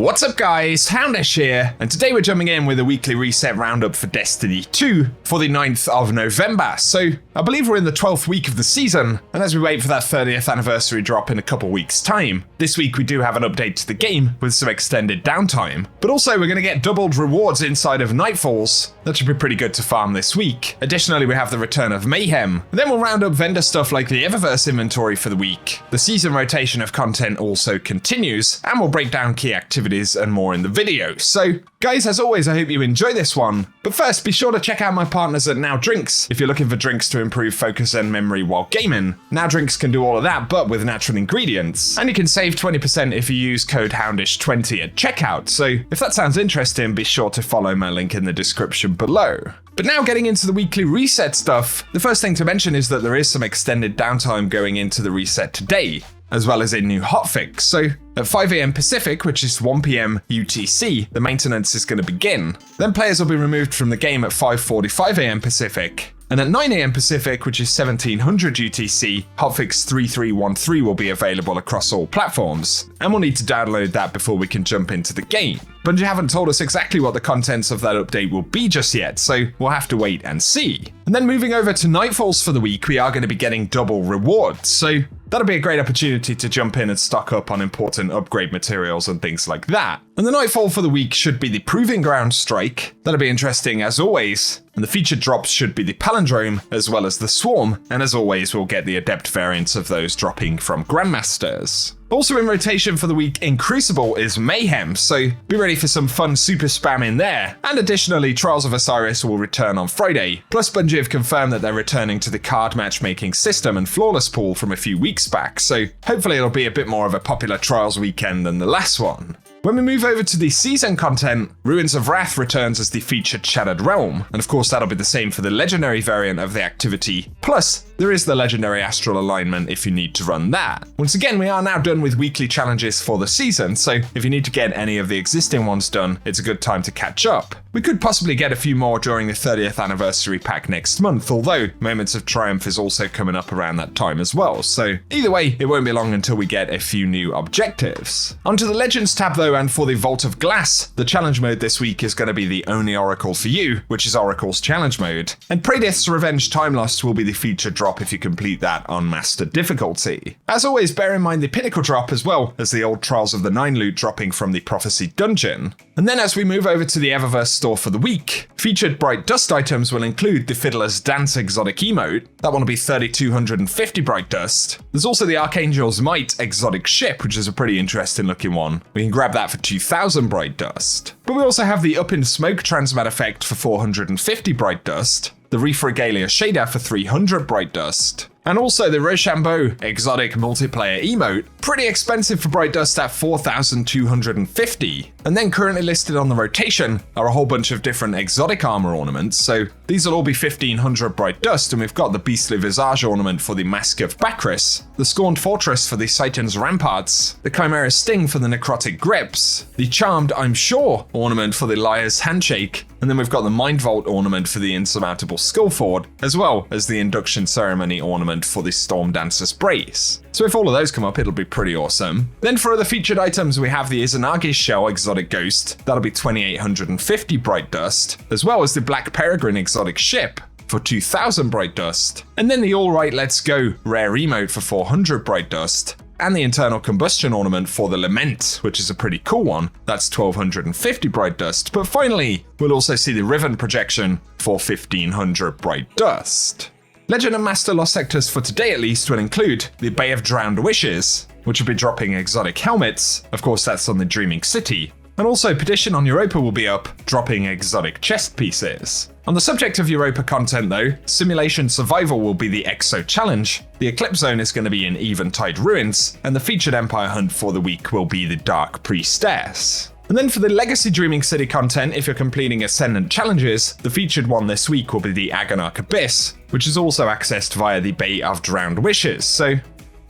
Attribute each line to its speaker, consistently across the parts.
Speaker 1: What's up guys, Houndish here, and today we're jumping in with a weekly reset roundup for Destiny 2 for the 9th of November. So I believe we're in the 12th week of the season, and as we wait for that 30th anniversary drop in a couple weeks time, this week we do have an update to the game with some extended downtime, but also we're going to get doubled rewards inside of Nightfalls. That should be pretty good to farm this week. Additionally, we have the return of Mayhem, and then we'll round up vendor stuff like the Eververse inventory for the week. The season rotation of content also continues, and we'll break down key activities and more in the video. So guys, as always, I hope you enjoy this one. But first, be sure to check out my partners at Now Drinks if you're looking for drinks to improve focus and memory while gaming. Now Drinks can do all of that, but with natural ingredients. And you can save 20% if you use code Houndish20 at checkout. So if that sounds interesting, be sure to follow my link in the description below. But now getting into the weekly reset stuff, the first thing to mention is that there is some extended downtime going into the reset today, as well as a new hotfix. So at 5 AM Pacific, which is 1 PM UTC, the maintenance is going to begin. Then players will be removed from the game at 5:45 AM Pacific. And at 9 AM Pacific, which is 1700 UTC, hotfix 3313 will be available across all platforms. And we'll need to download that before we can jump into the game. Bungie haven't told us exactly what the contents of that update will be just yet, so we'll have to wait and see. And then moving over to Nightfalls for the week, we are going to be getting double rewards. So that'll be a great opportunity to jump in and stock up on important upgrade materials and things like that. And the Nightfall for the week should be the Proving Ground Strike. That'll be interesting as always. And the featured drops should be the Palindrome as well as the Swarm. And as always, we'll get the Adept variants of those dropping from Grandmasters. Also in rotation for the week in Crucible is Mayhem, so be ready for some fun super spam in there. And additionally, Trials of Osiris will return on Friday. Plus Bungie have confirmed that they're returning to the card matchmaking system and Flawless Pool from a few weeks back, so hopefully it'll be a bit more of a popular Trials weekend than the last one. When we move over to the season content, Ruins of Wrath returns as the featured Shattered Realm, and of course that'll be the same for the legendary variant of the activity. Plus, there is the legendary Astral Alignment if you need to run that. Once again, we are now done with weekly challenges for the season, so if you need to get any of the existing ones done, it's a good time to catch up. We could possibly get a few more during the 30th anniversary pack next month, although Moments of Triumph is also coming up around that time as well, so either way, it won't be long until we get a few new objectives. Onto the Legends tab though, and for the Vault of Glass, the challenge mode this week is going to be the only Oracle for you, which is Oracle's challenge mode. And Praedyth's Revenge Time Lost will be the featured drop if you complete that on Master difficulty. As always, bear in mind the Pinnacle drop as well as the old Trials of the Nine loot dropping from the Prophecy dungeon. And then as we move over to the Eververse store for the week, featured Bright Dust items will include the Fiddler's Dance exotic emote. That one will be 3250 Bright Dust. There's also the Archangel's Might exotic ship, which is a pretty interesting looking one. We can grab that for 2000 Bright Dust. But we also have the Up in Smoke transmat effect for 450 Bright Dust, the Reef Regalia shader for 300 Bright Dust, and also the Rochambeau exotic multiplayer emote, pretty expensive for Bright Dust at 4250. And then currently listed on the rotation are a whole bunch of different exotic armor ornaments, so these will all be 1500 Bright Dust, and we've got the Beastly Visage ornament for the Mask of Bacchus, the Scorned Fortress for the Titan's Ramparts, the Chimera Sting for the Necrotic Grips, the Charmed I'm Sure ornament for the Liar's Handshake, and then we've got the Mind Vault ornament for the Insurmountable Skullford, as well as the Induction Ceremony ornament for the Storm Dancer's Brace. So if all of those come up, it'll be pretty awesome. Then for other featured items, we have the Izanagi's Shell exotic ghost. That'll be 2850 Bright Dust, as well as the Black Peregrine exotic ship for 2000 Bright Dust. And then the Alright Let's Go rare emote for 400 Bright Dust, and the Internal Combustion ornament for the Lament, which is a pretty cool one. That's 1250 Bright Dust. But finally, we'll also see the Riven projection for 1500 Bright Dust. Legend and Master Lost Sectors for today at least will include the Bay of Drowned Wishes, which will be dropping exotic helmets. Of course, that's on the Dreaming City. And also Petition on Europa will be up, dropping exotic chest pieces. On the subject of Europa content though, Simulation Survival will be the Exo Challenge, the Eclipse Zone is going to be in Eventide Ruins, and the featured Empire Hunt for the week will be the Dark Priestess. And then for the Legacy Dreaming City content, if you're completing Ascendant challenges, the featured one this week will be the Agonarch Abyss, which is also accessed via the Bay of Drowned Wishes. So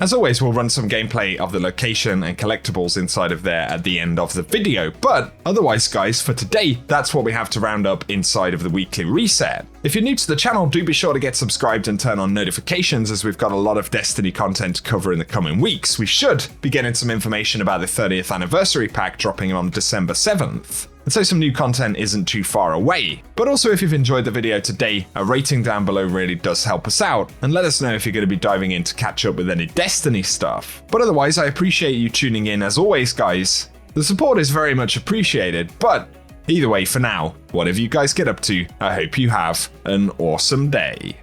Speaker 1: As always, we'll run some gameplay of the location and collectibles inside of there at the end of the video, but otherwise guys, for today, that's what we have to round up inside of the weekly reset. If you're new to the channel, do be sure to get subscribed and turn on notifications, as we've got a lot of Destiny content to cover in the coming weeks. We should be getting some information about the 30th anniversary pack dropping on December 7th. And so some new content isn't too far away. But also, if you've enjoyed the video today, a rating down below really does help us out, and let us know if you're going to be diving in to catch up with any Destiny stuff. But otherwise, I appreciate you tuning in as always, guys. The support is very much appreciated, but either way, for now, whatever you guys get up to, I hope you have an awesome day.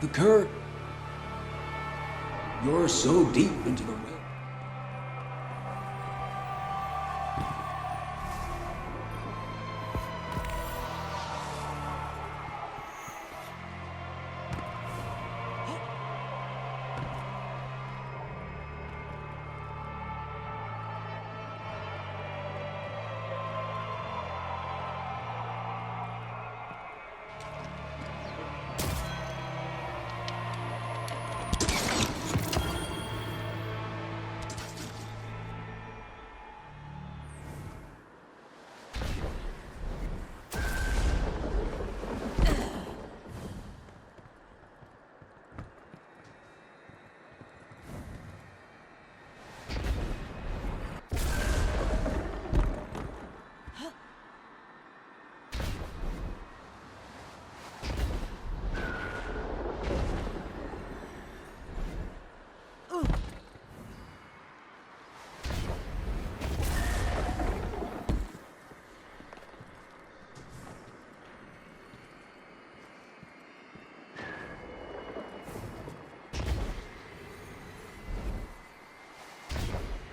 Speaker 2: The current. You're so deep into the well.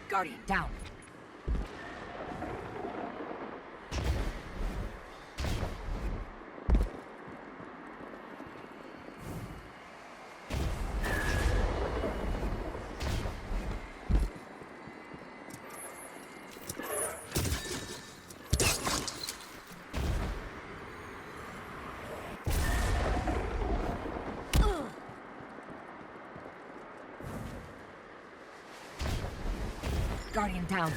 Speaker 3: Guardian down. Guardian down.